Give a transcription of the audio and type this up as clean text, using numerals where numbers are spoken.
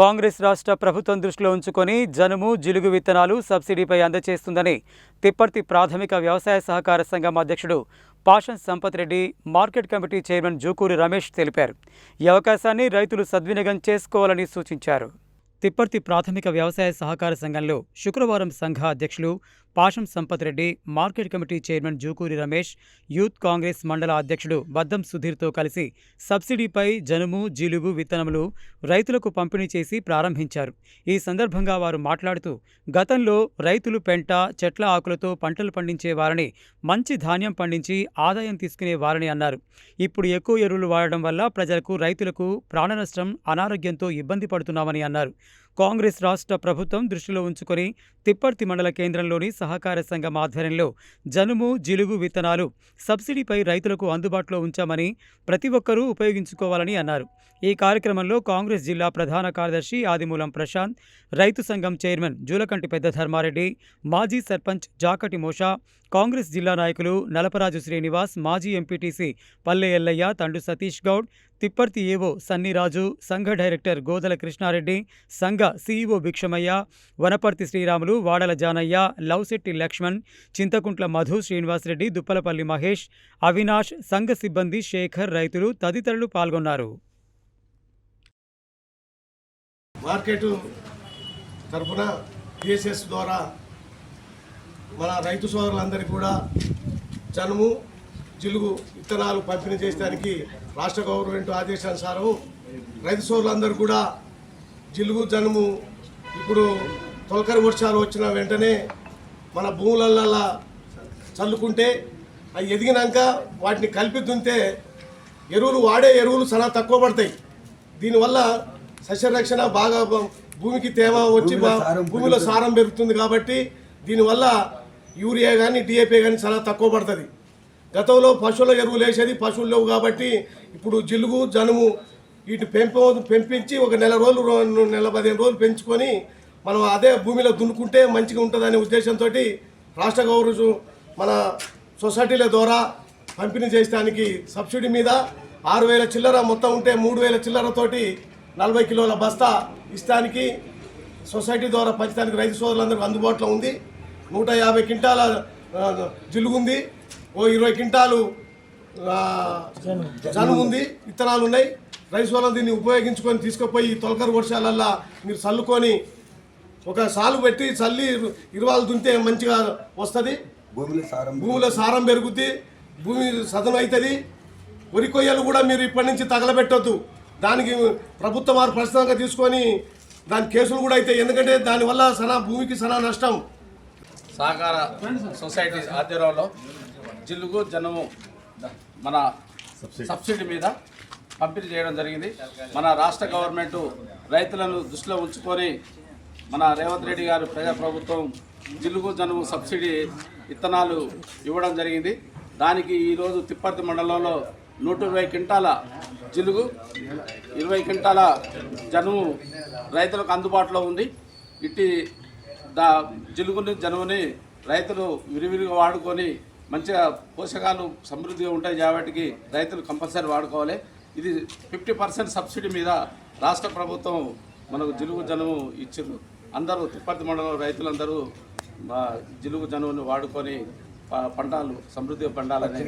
కాంగ్రెస్ రాష్ట్ర ప్రభుత్వం దృష్టిలో ఉంచుకొని జనుము జిలుగు విత్తనాలు సబ్సిడీపై అందజేస్తుందని తిప్పర్తి ప్రాథమిక వ్యవసాయ సహకార సంఘం అధ్యక్షుడు Pasham Sampath Reddy, market committee chairman Jukuri Ramesh తెలిపారు. ఈ అవకాశాన్ని రైతులు సద్వినియోగం చేసుకోవాలని సూచించారు. తిప్పర్తి ప్రాథమిక వ్యవసాయ సహకార సంఘంలో శుక్రవారం సంఘ అధ్యక్షులు Pasham Sampath Reddy, market committee chairman Jukuri Ramesh, youth Congress మండల అధ్యక్షుడు బద్దం సుధీర్తో కలిసి సబ్సిడీపై జనుము జిలుగు విత్తనములు రైతులకు పంపిణీ చేసి ప్రారంభించారు. ఈ సందర్భంగా వారు మాట్లాడుతూ, గతంలో రైతులు పెంట, చెట్ల ఆకులతో పంటలు పండించేవారని, మంచి ధాన్యం పండించి ఆదాయం తీసుకునేవారని అన్నారు. ఇప్పుడు ఎక్కువ ఎరువులు వాడడం వల్ల ప్రజలకు, రైతులకు ప్రాణనష్టం, అనారోగ్యంతో ఇబ్బంది పడుతున్నామని అన్నారు. కాంగ్రెస్ రాష్ట్ర ప్రభుత్వం దృష్టిలో ఉంచుకొని తిప్పర్తి మండల కేంద్రంలోని సహకార సంఘం ఆధ్వర్యంలో జనుము జిలుగు విత్తనాలు సబ్సిడీపై రైతులకు అందుబాటులో ఉంచామని, ప్రతి ఒక్కరూ ఉపయోగించుకోవాలని అన్నారు. ఈ కార్యక్రమంలో కాంగ్రెస్ జిల్లా ప్రధాన కార్యదర్శి ఆదిమూలం ప్రశాంత్, రైతు సంఘం చైర్మన్ జూలకంటి పెద్ద ధర్మారెడ్డి, మాజీ సర్పంచ్ జాకటి మోషా, కాంగ్రెస్ జిల్లా నాయకులు నలపరాజు శ్రీనివాస్, మాజీ ఎంపీటీసీ పల్లె ఎల్లయ్య, తండు సతీష్ గౌడ్, తిప్పర్తి ఏవో సన్నిరాజు, సంఘ డైరెక్టర్ గోదల కృష్ణారెడ్డి, సంఘ సీఈఓ భిక్షమయ్య, వనపర్తి శ్రీరాములు, వాడల జానయ్య, లౌశెట్టి లక్ష్మణ్, చింతకుంట్ల మధు, శ్రీనివాసరెడ్డి, దుప్పలపల్లి మహేష్, అవినాష్, సంఘ సిబ్బంది, శేఖర్, రైతులు తదితరులు పాల్గొన్నారు. మార్కెట్ తరఫున టీఎస్ఎస్ ద్వారా మన రైతు సోదరులందరికీ కూడా జనుము జిలుగు విత్తనాలు పంపిణీ చేయడానికి రాష్ట్ర గవర్నమెంట్ ఆదేశానుసారం రైతు సోదరులందరూ కూడా జిలుగు జనుము ఇప్పుడు తొలకరి వర్షాలు వచ్చిన వెంటనే మన భూములల్లో చల్లుకుంటే అవి ఎదిగినాక వాటిని కలిపి దున్నితే ఎరువులు చాలా తక్కువ పడతాయి. దీనివల్ల సస్యరక్షణ బాగా భూమికి తేమ వచ్చి భూమిలో సారం పెరుగుతుంది. కాబట్టి దీనివల్ల యూరియా కానీ డిఏపీ కానీ చాలా తక్కువ పడుతుంది. గతంలో పశువుల ఎరువులు వేసేది, పశువులు లేవు కాబట్టి ఇప్పుడు జిలుగు జనుము వీటి పెంపించి ఒక నెల 15 రోజులు పెంచుకొని మనం అదే భూమిలో దున్నుకుంటే మంచిగా ఉంటుందనే ఉద్దేశంతో రాష్ట్ర గవర్నమెంట్ మన సొసైటీల ద్వారా పంపిణీ చేయడానికి సబ్సిడీ మీద 6,000 చిల్లర మొత్తం ఉంటే 3,000 చిల్లరతోటి 40 కిలోల బస్తా ఇస్తానికి సొసైటీ ద్వారా పంచడానికి రైతు సోదరులందరికీ అందుబాటులో ఉంది. 150 క్వింటాల జిలుగుంది, 20 క్వింటాలు జనుము ఉంది, విత్తనాలు ఉన్నాయి. రైతు సోదరులు దీన్ని ఉపయోగించుకొని తీసుకుపోయి తొలకరి వర్షాలల్లో మీరు చల్లుకొని ఒక సాలు పెట్టి చల్లి ఇరువాలు దున్నితే మంచిగా వస్తుంది. భూమిలో సారం పెరుగుద్ది, భూమి సదనం అవుతుంది. వరి కొయ్యలు కూడా మీరు ఇప్పటి నుంచి తగలబెట్టొద్దు. దానికి ప్రభుత్వం వారు ప్రస్తుతంగా తీసుకొని దాని కేసులు కూడా అవుతాయి. ఎందుకంటే దానివల్ల భూమికి నష్టం. సహకార సొసైటీ ఆధ్వర్యంలో జిలుగు జనుము మన సబ్సిడీ మీద పంపిణీ చేయడం జరిగింది. మన రాష్ట్ర గవర్నమెంట్ రైతులను దృష్టిలో ఉంచుకొని మన రేవంత్ రెడ్డి గారు ప్రజాప్రభుత్వం జిలుగు జనుము సబ్సిడీ విత్తనాలు ఇవ్వడం జరిగింది. దానికి ఈరోజు తిప్పర్తి మండలంలో 120 క్వింటాల జిలుగు, 20 క్వింటాల జనుము రైతులకు అందుబాటులో ఉంది. ఇట్టి జిలుగుని జనుముని రైతులు విరివిరిగా వాడుకొని మంచిగా పోషకాలు సమృద్ధిగా ఉంటాయి కాబట్టి రైతులు కంపల్సరీ వాడుకోవాలి. ఇది 50% సబ్సిడీ మీద రాష్ట్ర ప్రభుత్వం మనకు జిలుగు జనుము ఇచ్చింది. అందరూ తిప్పర్తి మండలం రైతులందరూ జిలుగు జనుముని వాడుకొని పంటలు సమృద్ధిగా పండాలని